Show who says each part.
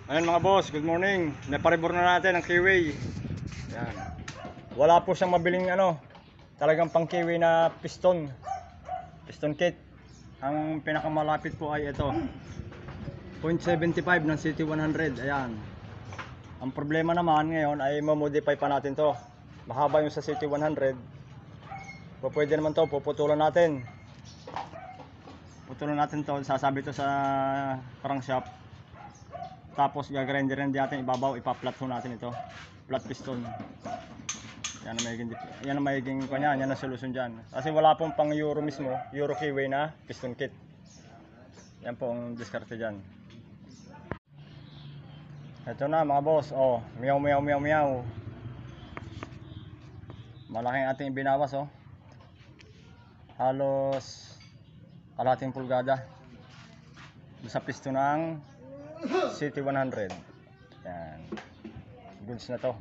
Speaker 1: Ayan mga boss, good morning. Naparibor na natin ang Kiwi. Ayan. Wala po siyang mabiling talagang pang Kiwi na piston. Piston kit. Ang pinakamalapit po ay ito. 0.75 ng CT100. Ayan. Ang problema naman ngayon ay mamodify pa natin to. Mahaba yung sa CT100. Pwede naman to, puputulan natin. Putulan natin to, sasabi to sa crankshaft. Tapos gagrinder-grind natin ibabaw, ipa-flat ho natin ito. Flat piston. Yan ang magiging kanya, yan ang solusyon diyan. Kasi wala pong pang Euro mismo, Euro Kiwi na piston kit. Yan po ang diskarte diyan. Ito na mga boss, meow meow meow meow. Malaking ating binawas Halos kalahating pulgada. Sa piston ng CT100. Yan. Goods na to.